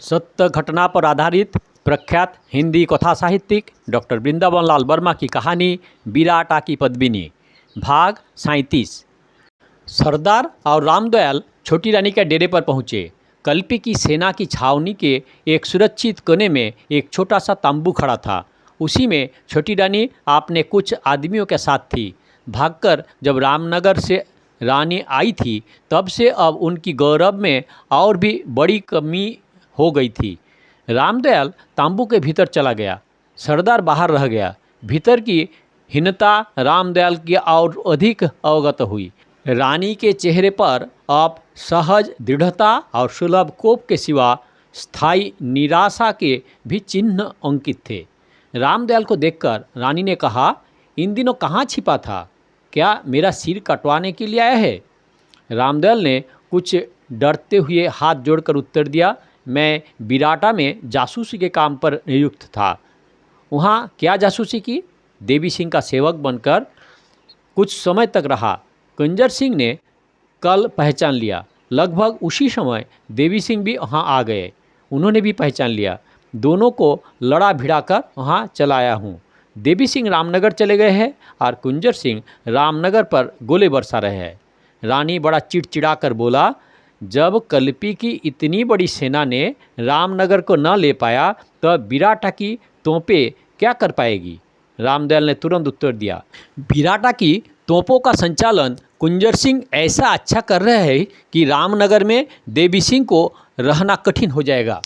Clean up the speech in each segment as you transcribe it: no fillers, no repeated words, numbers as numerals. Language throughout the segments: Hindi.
सत्य घटना पर आधारित प्रख्यात हिंदी कथा साहित्यिक डॉक्टर वृंदावन लाल वर्मा की कहानी विराटा की पद्मिनी, भाग 37। सरदार और रामदयाल छोटी रानी के डेरे पर पहुँचे। कल्पी की सेना की छावनी के एक सुरक्षित कोने में एक छोटा सा तंबू खड़ा था। उसी में छोटी रानी अपने कुछ आदमियों के साथ थी। भागकर जब रामनगर से रानी आई थी, तब से अब उनकी गौरव में और भी बड़ी कमी हो गई थी। रामदयाल तांबू के भीतर चला गया। सरदार बाहर रह गया। भीतर की हीनता रामदयाल की और अधिक अवगत हुई। रानी के चेहरे पर अब सहज दृढ़ता और सुलभ कोप के सिवा स्थायी निराशा के भी चिन्ह अंकित थे। रामदयाल को देखकर रानी ने कहा, इन दिनों कहाँ छिपा था? क्या मेरा सिर कटवाने के लिए आया है? रामदयाल ने कुछ डरते हुए हाथ जोड़कर उत्तर दिया, मैं विराटा में जासूसी के काम पर नियुक्त था। वहाँ क्या जासूसी की? देवी सिंह का सेवक बनकर कुछ समय तक रहा। कुंजर सिंह ने कल पहचान लिया। लगभग उसी समय देवी सिंह भी वहाँ आ गए। उन्होंने भी पहचान लिया। दोनों को लड़ा भिड़ाकर वहाँ चलाया हूँ। देवी सिंह रामनगर चले गए हैं और कुंजर सिंह रामनगर पर गोले बरसा रहे हैं। रानी बड़ा चिड़चिड़ा कर बोला, जब कल्पी की इतनी बड़ी सेना ने रामनगर को न ले पाया, तो विराटा की तोपें क्या कर पाएगी? रामदयाल ने तुरंत उत्तर दिया, विराटा की तोपों का संचालन कुंजर सिंह ऐसा अच्छा कर रहे हैं कि रामनगर में देवी सिंह को रहना कठिन हो जाएगा।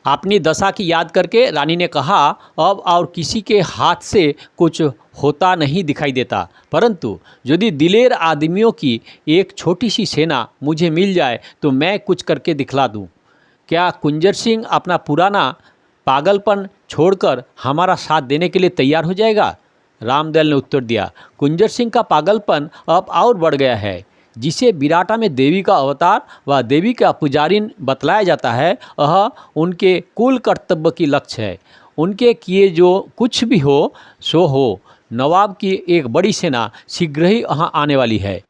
अपनी दशा की याद करके रानी ने कहा, अब और किसी के हाथ से कुछ होता नहीं दिखाई देता, परंतु यदि दिलेर आदमियों की एक छोटी सी सेना मुझे मिल जाए तो मैं कुछ करके दिखला दूं। क्या कुंजर सिंह अपना पुराना पागलपन छोड़कर हमारा साथ देने के लिए तैयार हो जाएगा? रामदयाल ने उत्तर दिया, कुंजर सिंह का पागलपन अब और बढ़ गया है। जिसे विराटा में देवी का अवतार व देवी का पुजारिन बतलाया जाता है, वह उनके कुल कर्तव्य की लक्ष्य है। उनके किए जो कुछ भी हो सो हो। नवाब की एक बड़ी सेना शीघ्र ही वहाँ आने वाली है।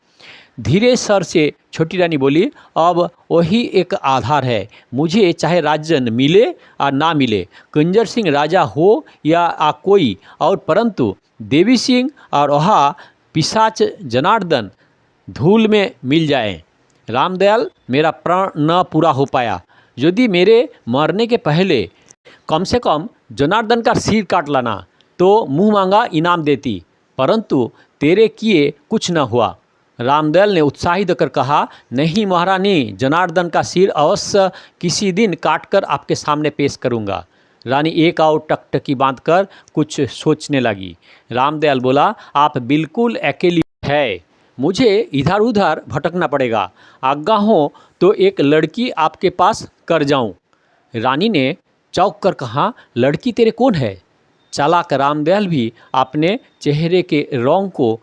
धीरे स्वर से छोटी रानी बोली, अब वही एक आधार है। मुझे चाहे राज्य मिले और ना मिले, कुंजर सिंह राजा हो या कोई और, परंतु देवी सिंह और वह पिशाच जनार्दन धूल में मिल जाए। रामदयाल, मेरा प्रण न पूरा हो पाया। यदि मेरे मरने के पहले कम से कम जनार्दन का सिर काट लाना तो मुँह मांगा इनाम देती, परंतु तेरे किए कुछ न हुआ। रामदयाल ने उत्साहित होकर कहा, नहीं महारानी, जनार्दन का सिर अवश्य किसी दिन काटकर आपके सामने पेश करूंगा। रानी एक और टकटकी बांधकर कुछ सोचने लगी। रामदयाल बोला, आप बिल्कुल अकेली है, मुझे इधर उधर भटकना पड़ेगा। आज्ञा हो तो एक लड़की आपके पास कर जाऊं। रानी ने चौंक कर कहा, लड़की तेरे कौन है? चालाक रामदयाल भी अपने चेहरे के रंग को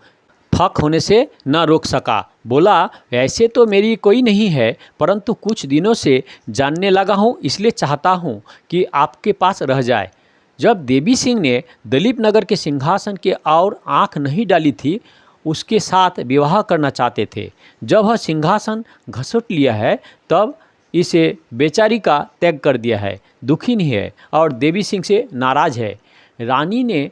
फक होने से न रोक सका। बोला, ऐसे तो मेरी कोई नहीं है, परंतु कुछ दिनों से जानने लगा हूँ, इसलिए चाहता हूँ कि आपके पास रह जाए। जब देवी सिंह ने दलीप नगर के सिंहासन के और आँख नहीं डाली थी, उसके साथ विवाह करना चाहते थे। जब वह सिंहासन घसोट लिया है, तब इसे बेचारी का त्याग कर दिया है। दुखी नहीं है और देवी सिंह से नाराज है। रानी ने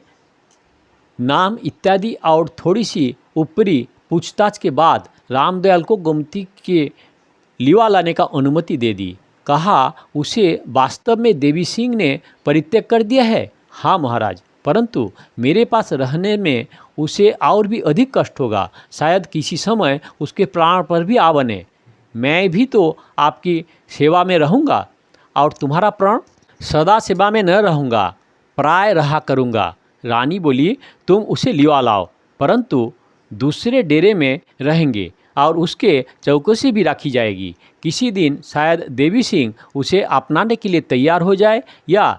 नाम इत्यादि और थोड़ी सी ऊपरी पूछताछ के बाद रामदयाल को गोमती के लिवा लाने का अनुमति दे दी। कहा, उसे वास्तव में देवी सिंह ने परित्याग कर दिया है? हाँ महाराज, परंतु मेरे पास रहने में उसे और भी अधिक कष्ट होगा। शायद किसी समय उसके प्राण पर भी आ बने। मैं भी तो आपकी सेवा में रहूँगा और तुम्हारा प्राण? सदा सेवा में न रहूँगा, प्राय रहा करूँगा। रानी बोली, तुम उसे लिवा लाओ, परंतु दूसरे डेरे में रहेंगे और उसके चौकसी भी रखी जाएगी। किसी दिन शायद देवी सिंह उसे अपनाने के लिए तैयार हो जाए, या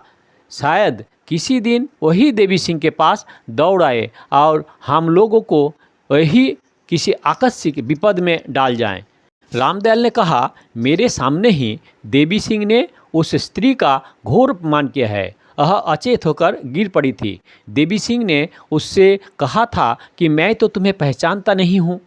शायद किसी दिन वही देवी सिंह के पास दौड़ आए और हम लोगों को वही किसी आकस्मिक विपद में डाल जाएं। रामदयाल ने कहा, मेरे सामने ही देवी सिंह ने उस स्त्री का घोर अपमान किया है। वह अचेत होकर गिर पड़ी थी। देवी सिंह ने उससे कहा था कि मैं तो तुम्हें पहचानता नहीं हूँ।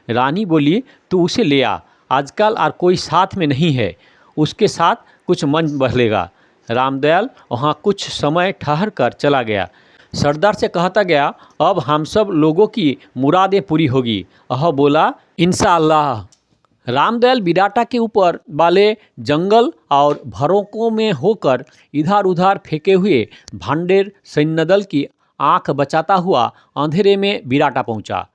रानी बोली, तू उसे ले आ, आजकल और कोई साथ में नहीं है। उसके साथ कुछ मन बहलेगा। रामदयाल वहाँ कुछ समय ठहर कर चला गया। सरदार से कहता गया, अब हम सब लोगों की मुरादें पूरी होगी। वह बोला, इंशाअल्लाह। रामदयाल बिराटा के ऊपर वाले जंगल और भरोकों में होकर इधर उधर फेंके हुए भांडेर सैन्यदल की आंख बचाता हुआ अंधेरे में बिराटा पहुंचा।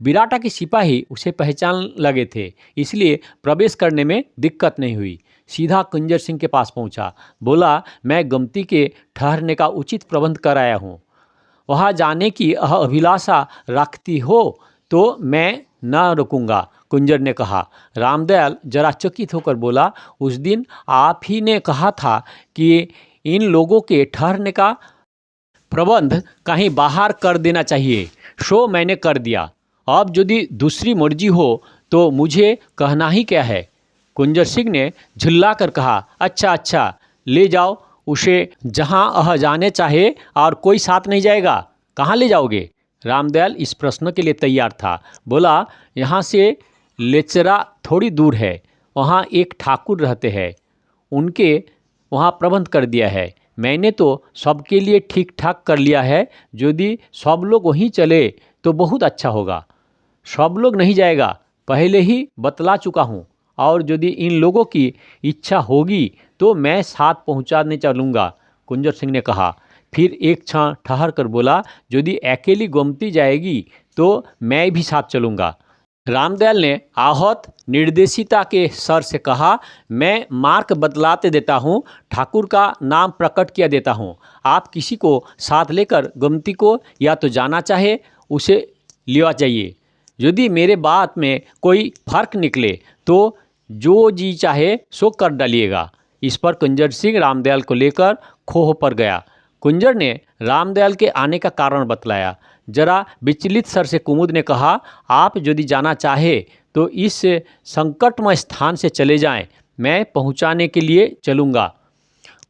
बिराटा के सिपाही उसे पहचान लगे थे, इसलिए प्रवेश करने में दिक्कत नहीं हुई। सीधा कुंजर सिंह के पास पहुंचा। बोला, मैं गोमती के ठहरने का उचित प्रबंध कराया हूँ। वहाँ जाने की अभिलाषा रखती हो तो मैं न रुकूंगा। कुंजर ने कहा। रामदयाल जरा चकित होकर बोला, उस दिन आप ही ने कहा था कि इन लोगों के ठहरने का प्रबंध कहीं बाहर कर देना चाहिए, सो मैंने कर दिया। अब यदि दूसरी मर्जी हो तो मुझे कहना ही क्या है। कुंजर सिंह ने झुल्ला कर कहा, अच्छा अच्छा, ले जाओ उसे जहां वह जाने चाहे, और कोई साथ नहीं जाएगा। कहाँ ले जाओगे? रामदयाल इस प्रश्न के लिए तैयार था। बोला, यहाँ से लेचरा थोड़ी दूर है, वहाँ एक ठाकुर रहते हैं, उनके वहाँ प्रबंध कर दिया है। मैंने तो सबके लिए ठीक ठाक कर लिया है। यदि सब लोग वहीं चले तो बहुत अच्छा होगा। सब लोग नहीं जाएगा, पहले ही बतला चुका हूँ, और यदि इन लोगों की इच्छा होगी तो मैं साथ पहुँचाने चलूँगा। कुंजर सिंह ने कहा। फिर एक क्षण ठहर कर बोला, यदि अकेली गोमती जाएगी तो मैं भी साथ चलूँगा। रामदयाल ने आहत निर्देशिता के सर से कहा, मैं मार्ग बतलाते देता हूँ, ठाकुर का नाम प्रकट किया देता हूँ। आप किसी को साथ लेकर गोमती को या तो जाना चाहे उसे लिया जाइए। यदि मेरे बात में कोई फर्क निकले तो जो जी चाहे सो कर डालिएगा। इस पर कुंजर सिंह रामदयाल को लेकर खोह पर गया। कुंजर ने रामदयाल के आने का कारण बतलाया। जरा विचलित सर से कुमुद ने कहा, आप यदि जाना चाहे तो इस संकटमय स्थान से चले जाएं, मैं पहुंचाने के लिए चलूँगा।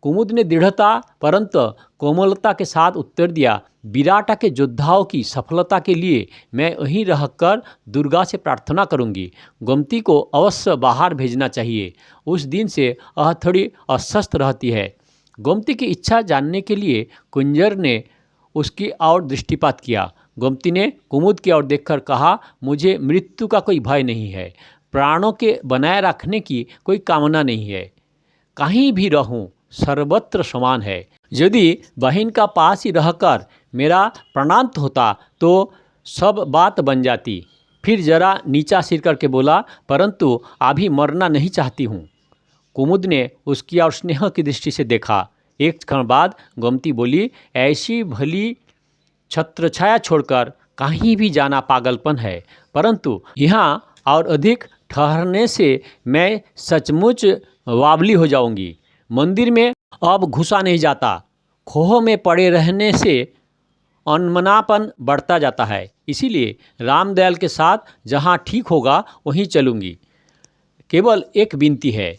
कुमुद ने दृढ़ता परंतु कोमलता के साथ उत्तर दिया, बिराटा के योद्धाओं की सफलता के लिए मैं वहीं रहकर दुर्गा से प्रार्थना करूंगी। गोमती को अवश्य बाहर भेजना चाहिए। उस दिन से वह थोड़ी अस्वस्थ रहती है। गोमती की इच्छा जानने के लिए कुंजर ने उसकी ओर दृष्टिपात किया। गोमती ने कुमुद की ओर देखकर कहा, मुझे मृत्यु का कोई भय नहीं है, प्राणों के बनाए रखने की कोई कामना नहीं है। कहीं भी रहूं सर्वत्र समान है। यदि बहन का पास ही रहकर मेरा प्राणांत होता तो सब बात बन जाती। फिर जरा नीचा सिर करके बोला, परंतु अभी मरना नहीं चाहती हूँ। कुमुद ने उसकी ओर स्नेह की दृष्टि से देखा। एक क्षण बाद गोमती बोली, ऐसी भली छत्रछाया छोड़कर कहीं भी जाना पागलपन है, परंतु यहाँ और अधिक ठहरने से मैं सचमुच वाबली हो जाऊंगी। मंदिर में अब घुसा नहीं जाता। खोह में पड़े रहने से अनमनापन बढ़ता जाता है, इसीलिए रामदयाल के साथ जहाँ ठीक होगा वहीं चलूँगी। केवल एक विनती है।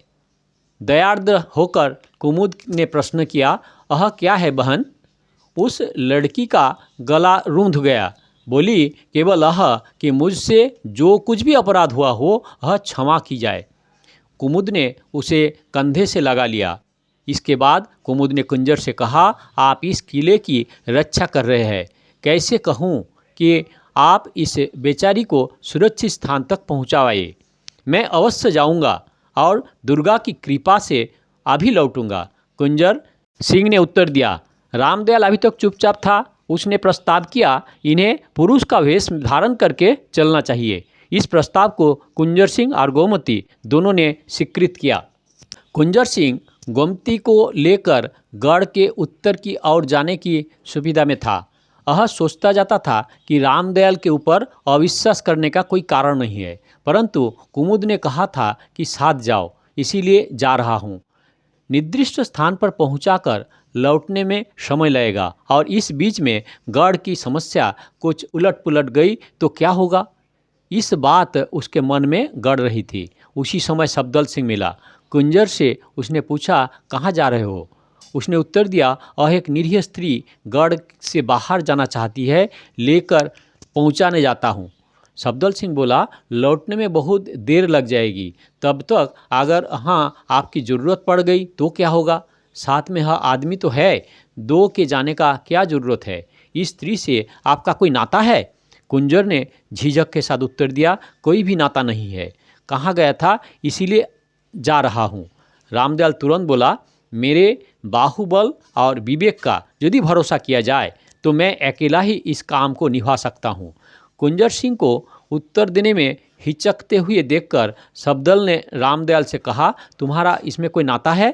दयार्द्र होकर कुमुद ने प्रश्न किया, वह क्या है बहन? उस लड़की का गला रूंध गया। बोली, केवल यह कि मुझसे जो कुछ भी अपराध हुआ हो वह क्षमा की जाए। कुमुद ने उसे कंधे से लगा लिया। इसके बाद कुमुद ने कुंजर से कहा, आप इस किले की रक्षा कर रहे हैं, कैसे कहूँ कि आप इस बेचारी को सुरक्षित स्थान तक पहुँचावाइए। मैं अवश्य जाऊँगा और दुर्गा की कृपा से अभी लौटूंगा। कुंजर सिंह ने उत्तर दिया। रामदयाल अभी तक चुपचाप था। उसने प्रस्ताव किया, इन्हें पुरुष का वेश धारण करके चलना चाहिए। इस प्रस्ताव को कुंजर सिंह और गोमती दोनों ने स्वीकृत किया। कुंजर सिंह गोमती को लेकर गढ़ के उत्तर की ओर जाने की सुविधा में था। वह सोचता जाता था कि रामदयाल के ऊपर अविश्वास करने का कोई कारण नहीं है, परंतु कुमुद ने कहा था कि साथ जाओ, इसीलिए जा रहा हूँ। निर्दिष्ट स्थान पर पहुंचाकर लौटने में समय लगेगा, और इस बीच में गढ़ की समस्या कुछ उलट पुलट गई तो क्या होगा? इस बात उसके मन में गड़ रही थी। उसी समय सफदर सिंह मिला। कुंजर से उसने पूछा, कहाँ जा रहे हो? उसने उत्तर दिया, वह एक निरीह स्त्री गढ़ से बाहर जाना चाहती है, लेकर पहुँचाने जाता हूँ। सफदर सिंह बोला, लौटने में बहुत देर लग जाएगी, तब तक अगर हाँ आपकी ज़रूरत पड़ गई तो क्या होगा? साथ में यह आदमी तो है, दो के जाने का क्या ज़रूरत है? इस स्त्री से आपका कोई नाता है? कुंजर ने झिझक के साथ उत्तर दिया, कोई भी नाता नहीं है। कहाँ गया था इसीलिए जा रहा हूँ। रामदयाल तुरंत बोला, मेरे बाहुबल और विवेक का यदि भरोसा किया जाए तो मैं अकेला ही इस काम को निभा सकता हूँ। कुंजर सिंह को उत्तर देने में हिचकते हुए देखकर सफदर ने रामदयाल से कहा, तुम्हारा इसमें कोई नाता है?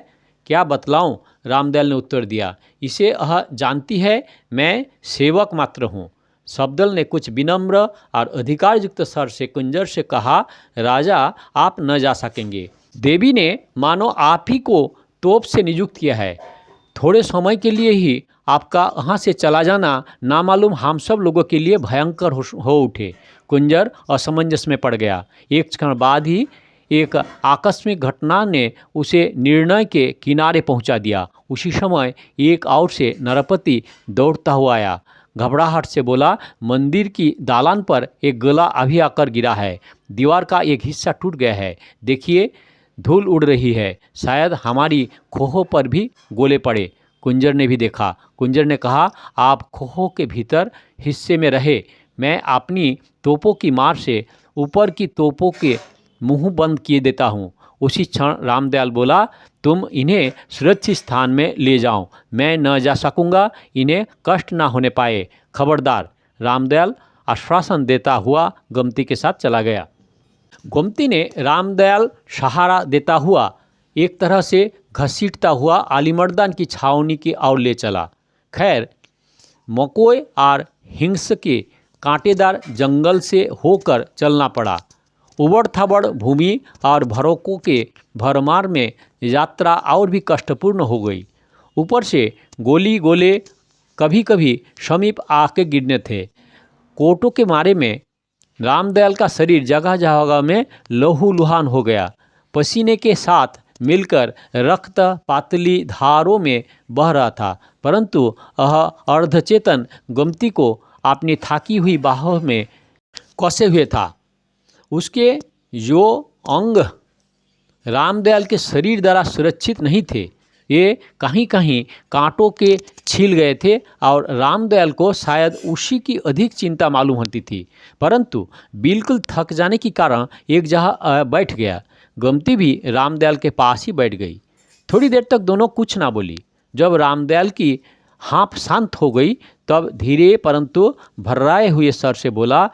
क्या बतलाऊं? रामदयाल ने उत्तर दिया, इसे यह जानती है, मैं सेवक मात्र हूँ। सफदर ने कुछ विनम्र और अधिकारयुक्त स्वर से कुंजर से कहा, राजा आप न जा सकेंगे। देवी ने मानो आप ही को तोप से नियुक्त किया है। थोड़े समय के लिए ही आपका यहाँ से चला जाना नामालूम हम सब लोगों के लिए भयंकर हो उठे। कुंजर असमंजस में पड़ गया। एक क्षण बाद ही एक आकस्मिक घटना ने उसे निर्णय के किनारे पहुंचा दिया। उसी समय एक और से नरपति दौड़ता हुआ आया। घबराहट से बोला, मंदिर की दालान पर एक गोला अभी आकर गिरा है। दीवार का एक हिस्सा टूट गया है। देखिए, धूल उड़ रही है। शायद हमारी खोहों पर भी गोले पड़े। कुंजर ने भी देखा। कुंजर ने कहा, आप खोहों के भीतर हिस्से में रहे, मैं अपनी तोपों की मार से ऊपर की तोपों के मुंह बंद किए देता हूँ। उसी क्षण रामदयाल बोला, तुम इन्हें सुरक्षित स्थान में ले जाओ, मैं न जा सकूँगा, इन्हें कष्ट ना होने पाए। खबरदार। रामदयाल आश्वासन देता हुआ गोमती के साथ चला गया। गोमती ने रामदयाल सहारा देता हुआ एक तरह से घसीटता हुआ आलिमर्दान की छावनी की ओर ले चला। खैर, मकोय और हिंस के कांटेदार जंगल से होकर चलना पड़ा। उबड़ खाबड़ भूमि और भरोकों के भरमार में यात्रा और भी कष्टपूर्ण हो गई। ऊपर से गोली गोले कभी कभी समीप आके गिरने थे। कोटों के मारे में रामदयाल का शरीर जगह जगह में लहूलुहान हो गया। पसीने के साथ मिलकर रक्त पातली धारों में बह रहा था, परंतु वह अर्धचेतन गोमती को अपनी थाकी हुई बाहों में कसे हुए था। उसके जो अंग रामदयाल के शरीर द्वारा सुरक्षित नहीं थे, ये कहीं कहीं कांटों के छिल गए थे और रामदयाल को शायद उसी की अधिक चिंता मालूम होती थी। परंतु बिल्कुल थक जाने के कारण एक जगह बैठ गया। गोमती भी रामदयाल के पास ही बैठ गई। थोड़ी देर तक दोनों कुछ ना बोली। जब रामदयाल की हाँफ शांत हो गई तब धीरे परंतु भर्राए हुए स्वर से बोला,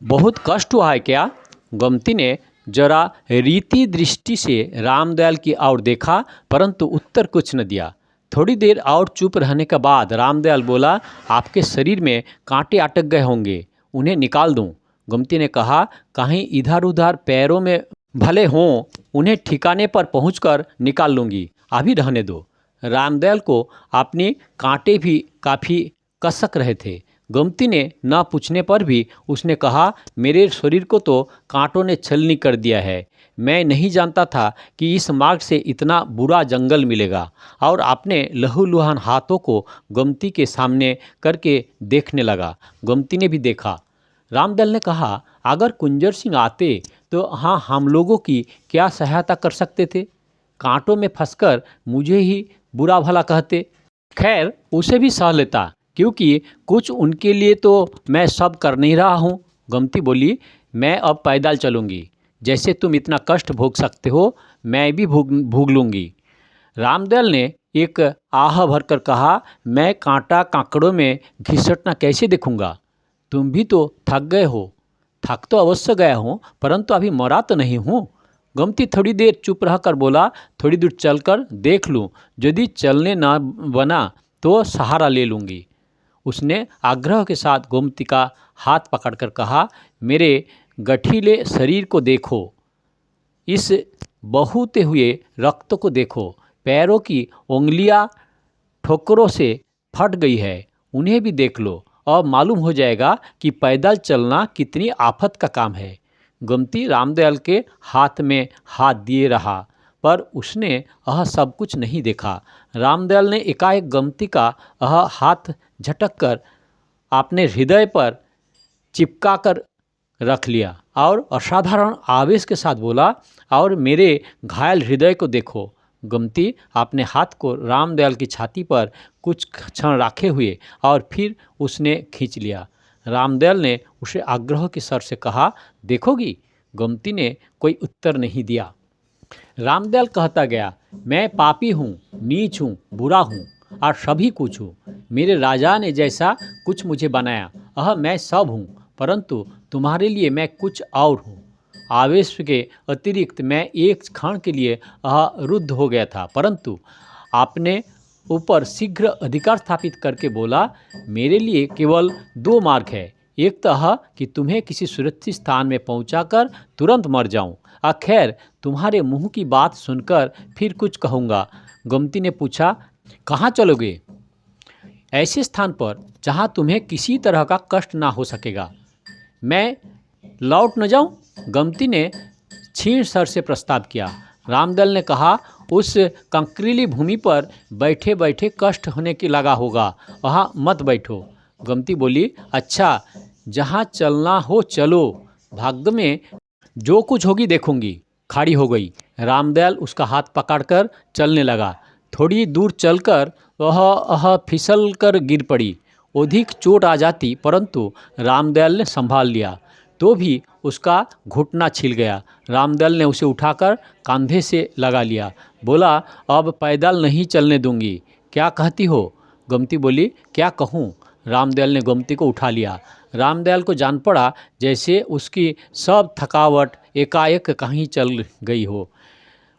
बहुत कष्ट हुआ है क्या? गोमती ने जरा रीति दृष्टि से रामदयाल की ओर देखा, परंतु उत्तर कुछ न दिया। थोड़ी देर और चुप रहने के बाद रामदयाल बोला, आपके शरीर में कांटे अटक गए होंगे, उन्हें निकाल दूं। गोमती ने कहा, कहीं इधर उधर पैरों में भले हों, उन्हें ठिकाने पर पहुंचकर निकाल लूँगी, अभी रहने दो। रामदयाल को अपने कांटे भी काफ़ी कसक रहे थे। गोमती ने न पूछने पर भी उसने कहा, मेरे शरीर को तो कांटों ने छलनी कर दिया है। मैं नहीं जानता था कि इस मार्ग से इतना बुरा जंगल मिलेगा। और अपने लहूलुहान हाथों को गोमती के सामने करके देखने लगा। गोमती ने भी देखा। रामदयाल ने कहा, अगर कुंजर सिंह आते तो हाँ, हम लोगों की क्या सहायता कर सकते थे? कांटों में फंसकर मुझे ही बुरा भला कहते। खैर, उसे भी सह लेता, क्योंकि कुछ उनके लिए तो मैं सब कर नहीं रहा हूँ। गोमती बोली, मैं अब पैदल चलूँगी। जैसे तुम इतना कष्ट भोग सकते हो, मैं भी भोग लूँगी। रामदयाल ने एक आह भरकर कहा, मैं कांटा कांकड़ों में घिसटना कैसे देखूँगा? तुम भी तो थक गए हो। थक तो अवश्य गया हूँ, परंतु अभी मरा तो नहीं हूँ। गोमती थोड़ी देर चुप रहकर बोला, थोड़ी दूर चलकर देख लूँ, यदि चलने न बना तो सहारा ले लूँगी। उसने आग्रह के साथ गोमती का हाथ पकड़कर कहा, मेरे गठीले शरीर को देखो, इस बहते हुए रक्त को देखो, पैरों की उंगलियां ठोकरों से फट गई है, उन्हें भी देख लो, और मालूम हो जाएगा कि पैदल चलना कितनी आफत का काम है। गोमती रामदयाल के हाथ में हाथ दिए रहा, पर उसने यह सब कुछ नहीं देखा। रामदयाल ने एकाएक गोमती का यह हाथ झटक कर अपने हृदय पर चिपका कर रख लिया और असाधारण आवेश के साथ बोला, और मेरे घायल हृदय को देखो। गोमती अपने हाथ को रामदयाल की छाती पर कुछ क्षण रखे हुए और फिर उसने खींच लिया। रामदयाल ने उसे आग्रह के स्वर से कहा, देखोगी? गोमती ने कोई उत्तर नहीं दिया। रामदयाल कहता गया, मैं पापी हूँ, नीच हूँ, बुरा हूँ और सभी कुछ हूँ। मेरे राजा ने जैसा कुछ मुझे बनाया मैं सब हूँ, परंतु तुम्हारे लिए मैं कुछ और हूँ। आवेश के अतिरिक्त मैं एक क्षण के लिए रुद्ध हो गया था, परंतु आपने ऊपर शीघ्र अधिकार स्थापित करके बोला, मेरे लिए केवल दो मार्ग है। एक तो कि तुम्हें किसी सुरक्षित स्थान में पहुंचाकर तुरंत मर जाऊं। खैर, तुम्हारे मुंह की बात सुनकर फिर कुछ कहूँगा। गोमती ने पूछा, कहाँ चलोगे? ऐसे स्थान पर जहाँ तुम्हें किसी तरह का कष्ट ना हो सकेगा। मैं लौट न जाऊं? गोमती ने क्षीण स्वर से प्रस्ताव किया। रामदयाल ने कहा, उस कंकरीली भूमि पर बैठे बैठे कष्ट होने की लगा होगा, वहाँ मत बैठो। गोमती बोली, अच्छा, जहाँ चलना हो चलो, भाग्य में जो कुछ होगी देखूंगी। खड़ी हो गई। रामदयाल उसका हाथ पकड़कर चलने लगा। थोड़ी दूर चलकर वह फिसल कर गिर पड़ी। अधिक चोट आ जाती, परंतु रामदयाल ने संभाल लिया, तो भी उसका घुटना छिल गया। रामदयाल ने उसे उठाकर कंधे से लगा लिया। बोला, अब पैदल नहीं चलने दूंगी, क्या कहती हो? गोमती बोली, क्या कहूँ? रामदयाल ने गोमती को उठा लिया। रामदयाल को जान पड़ा जैसे उसकी सब थकावट एकाएक कहीं चल गई हो।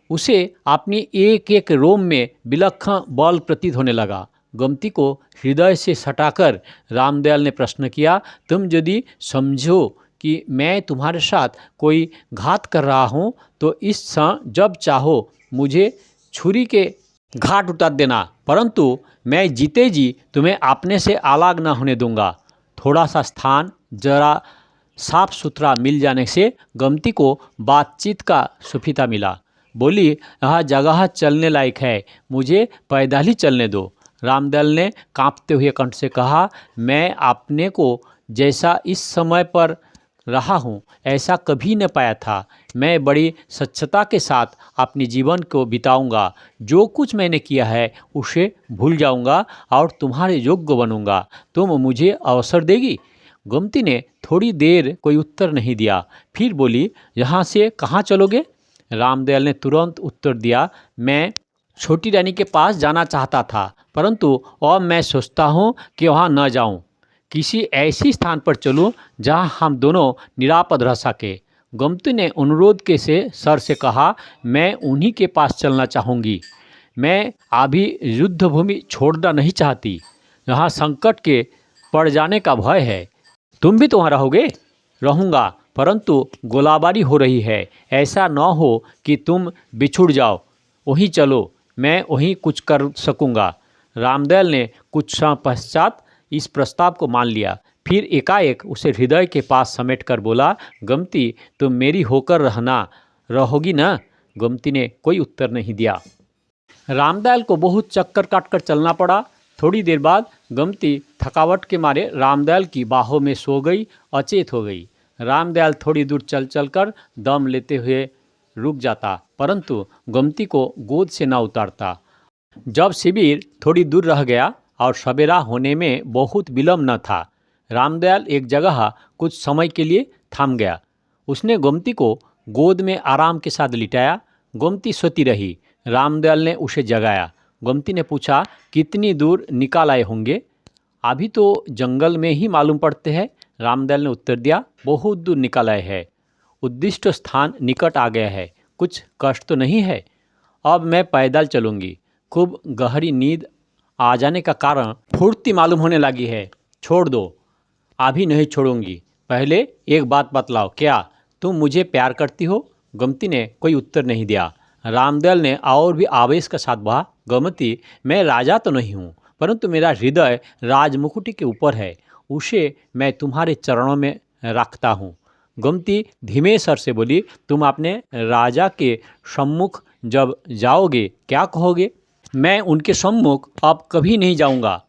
उसे अपनी एक एक रोम में विलक्षण बल प्रतीत होने लगा। गोमती को हृदय से सटाकर रामदयाल ने प्रश्न किया, तुम यदि समझो कि मैं तुम्हारे साथ कोई घात कर रहा हूँ, तो इस क्षण जब चाहो मुझे छुरी के घाट उतार देना, परंतु मैं जीते जी तुम्हें अपने से अलग न होने दूंगा। थोड़ा सा स्थान जरा साफ सुथरा मिल जाने से गोमती को बातचीत का सुफिता मिला। बोली, यह जगह चलने लायक है, मुझे पैदल ही चलने दो। रामदयाल ने कांपते हुए कंठ से कहा, मैं अपने को जैसा इस समय पर रहा हूँ ऐसा कभी न पाया था। मैं बड़ी स्वच्छता के साथ अपने जीवन को बिताऊंगा। जो कुछ मैंने किया है उसे भूल जाऊंगा और तुम्हारे योग्य बनूंगा। तुम मुझे अवसर देगी? गोमती ने थोड़ी देर कोई उत्तर नहीं दिया। फिर बोली, यहाँ से कहाँ चलोगे? रामदयाल ने तुरंत उत्तर दिया, मैं छोटी रानी के पास जाना चाहता था, परंतु अब मैं सोचता हूँ कि वहाँ न जाऊँ। किसी ऐसी स्थान पर चलूँ जहाँ हम दोनों निरापद रह सके। गोमती ने अनुरोध के से सर से कहा, मैं उन्हीं के पास चलना चाहूँगी। मैं अभी युद्ध भूमि छोड़ना नहीं चाहती। यहाँ संकट के पड़ जाने का भय है। तुम भी तो वहाँ रहोगे? रहूँगा, परंतु गोलाबारी हो रही है, ऐसा न हो कि तुम बिछुड़ जाओ। वहीं चलो, मैं वहीं कुछ कर सकूँगा। रामदयाल ने कुछ समय पश्चात इस प्रस्ताव को मान लिया। फिर एकाएक उसे हृदय के पास समेट कर बोला, गोमती, तुम मेरी होकर रहोगी ना? गोमती ने कोई उत्तर नहीं दिया। रामदयाल को बहुत चक्कर काटकर चलना पड़ा। थोड़ी देर बाद गोमती थकावट के मारे रामदयाल की बाहों में सो गई, अचेत हो गई। रामदयाल थोड़ी दूर चल चलकर दम लेते हुए रुक जाता, परंतु गोमती को गोद से न उतारता। जब शिविर थोड़ी दूर रह गया और सवेरा होने में बहुत विलम्ब न था, रामदयाल एक जगह कुछ समय के लिए थम गया। उसने गोमती को गोद में आराम के साथ लिटाया। गोमती सोती रही। रामदयाल ने उसे जगाया। गोमती ने पूछा, कितनी दूर निकाल आए होंगे? अभी तो जंगल में ही मालूम पड़ते हैं। रामदयाल ने उत्तर दिया, बहुत दूर निकाल आए हैं। उद्दिष्ट स्थान निकट आ गया है। कुछ कष्ट तो नहीं है? अब मैं पैदल चलूँगी। खूब गहरी नींद आ जाने का कारण फुर्ती मालूम होने लगी है। छोड़ दो। अभी नहीं छोड़ूंगी। पहले एक बात बतलाओ, क्या तुम मुझे प्यार करती हो? गोमती ने कोई उत्तर नहीं दिया। रामदयाल ने और भी आवेश के साथ कहा, गोमती, मैं राजा तो नहीं हूँ, परंतु मेरा हृदय राजमुकुट के ऊपर है। उसे मैं तुम्हारे चरणों में रखता हूँ। गोमती धीमे स्वर से बोली, तुम अपने राजा के सम्मुख जब जाओगे क्या कहोगे? मैं उनके सम्मुख अब कभी नहीं जाऊँगा।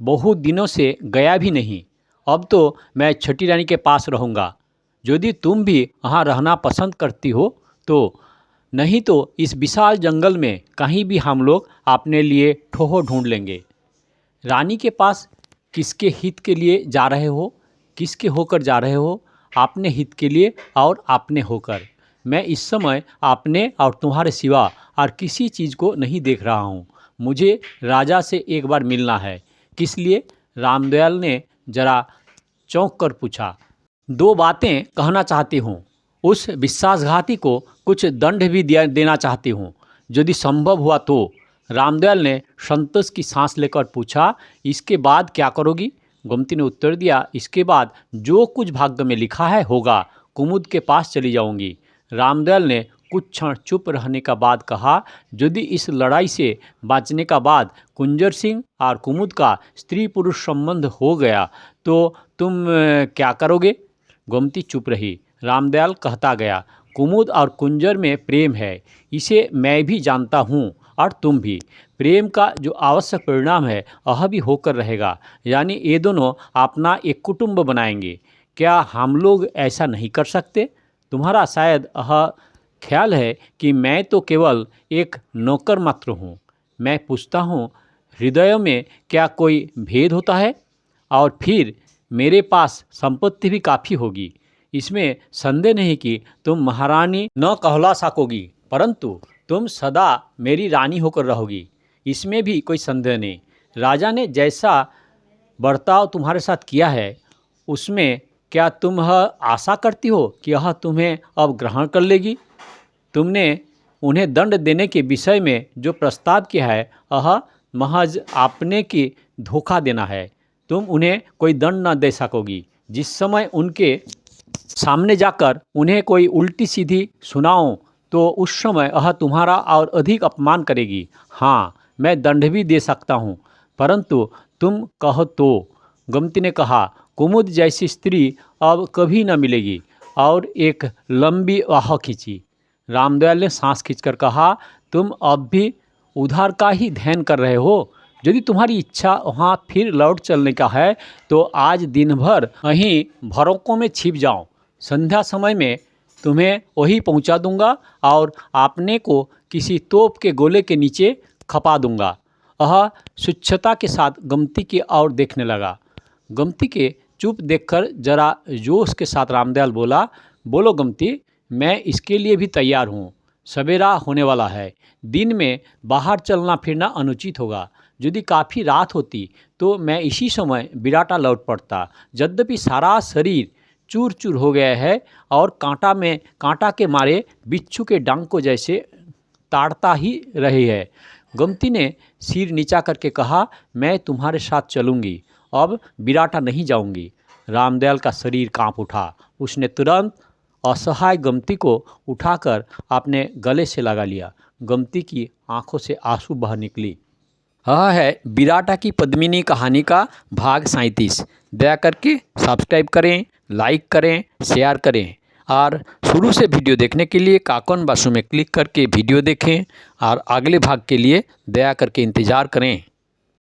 बहुत दिनों से गया भी नहीं। अब तो मैं छोटी रानी के पास रहूँगा। यदि तुम भी यहाँ रहना पसंद करती हो तो, नहीं तो इस विशाल जंगल में कहीं भी हम लोग अपने लिए ठोहो ढूंढ लेंगे। रानी के पास किसके हित के लिए जा रहे हो? किसके होकर जा रहे हो? अपने हित के लिए और अपने होकर। मैं इस समय अपने और तुम्हारे सिवा और किसी चीज़ को नहीं देख रहा हूँ। मुझे राजा से एक बार मिलना है। किस लिए? रामदयाल ने जरा चौंक कर पूछा। दो बातें कहना चाहती हूँ। उस विश्वासघाती को कुछ दंड भी देना चाहती हूँ, यदि संभव हुआ तो। रामदयाल ने संतोष की सांस लेकर पूछा, इसके बाद क्या करोगी? गोमती ने उत्तर दिया, इसके बाद जो कुछ भाग्य में लिखा है होगा। कुमुद के पास चली जाऊंगी। रामदयाल ने कुछ क्षण चुप रहने का बाद कहा, यदि इस लड़ाई से बचने का बाद कुंजर सिंह और कुमुद का स्त्री पुरुष संबंध हो गया तो तुम क्या करोगे? गोमती चुप रही। रामदयाल कहता गया, कुमुद और कुंजर में प्रेम है, इसे मैं भी जानता हूँ और तुम भी। प्रेम का जो आवश्यक परिणाम है वह भी होकर रहेगा, यानी ये दोनों अपना एक कुटुंब बनाएंगे। क्या हम लोग ऐसा नहीं कर सकते? तुम्हारा शायद यह ख्याल है कि मैं तो केवल एक नौकर मात्र हूँ। मैं पूछता हूँ, हृदय में क्या कोई भेद होता है? और फिर मेरे पास संपत्ति भी काफ़ी होगी, इसमें संदेह नहीं कि तुम महारानी न कहला सकोगी, परंतु तुम सदा मेरी रानी होकर रहोगी, इसमें भी कोई संदेह नहीं। राजा ने जैसा बर्ताव तुम्हारे साथ किया है उसमें क्या तुम आशा करती हो कि यह तुम्हें अब ग्रहण कर लेगी? तुमने उन्हें दंड देने के विषय में जो प्रस्ताव किया है वह महज आपने की धोखा देना है। तुम उन्हें कोई दंड न दे सकोगी। जिस समय उनके सामने जाकर उन्हें कोई उल्टी सीधी सुनाओ तो उस समय वह तुम्हारा और अधिक अपमान करेगी। हाँ, मैं दंड भी दे सकता हूँ, परंतु तुम कहो तो। गोमती ने कहा, कुमुद जैसी स्त्री अब कभी न मिलेगी। और एक लंबी आह खींची। रामदयाल ने सांस खींचकर कहा, तुम अब भी उधार का ही ध्यान कर रहे हो? यदि तुम्हारी इच्छा वहाँ फिर लौट चलने का है तो आज दिन भर वहीं भरोकों में छिप जाओ। संध्या समय में तुम्हें वही पहुँचा दूंगा और आपने को किसी तोप के गोले के नीचे खपा दूंगा। वह स्वच्छता के साथ गोमती की ओर देखने लगा। गोमती के चुप देखकर जरा जोश के साथ रामदयाल बोला, बोलो गोमती, मैं इसके लिए भी तैयार हूँ। सवेरा होने वाला है। दिन में बाहर चलना फिरना अनुचित होगा। यदि काफ़ी रात होती तो मैं इसी समय बिराटा लौट पड़ता। यद्यपि सारा शरीर चूर चूर हो गया है और कांटा के मारे बिच्छू के डंक को जैसे ताड़ता ही रही है। गोमती ने सिर नीचा करके कहा, मैं तुम्हारे साथ चलूँगी, अब बिराटा नहीं जाऊँगी। रामदयाल का शरीर कांप उठा। उसने तुरंत असहाय गोमती को उठाकर अपने गले से लगा लिया। गोमती की आंखों से आंसू बह निकली। यह है बिराटा की पद्मिनी कहानी का भाग 37। दया करके सब्सक्राइब करें, लाइक करें, शेयर करें और शुरू से वीडियो देखने के लिए काकन बासु में क्लिक करके वीडियो देखें और अगले भाग के लिए दया करके इंतज़ार करें।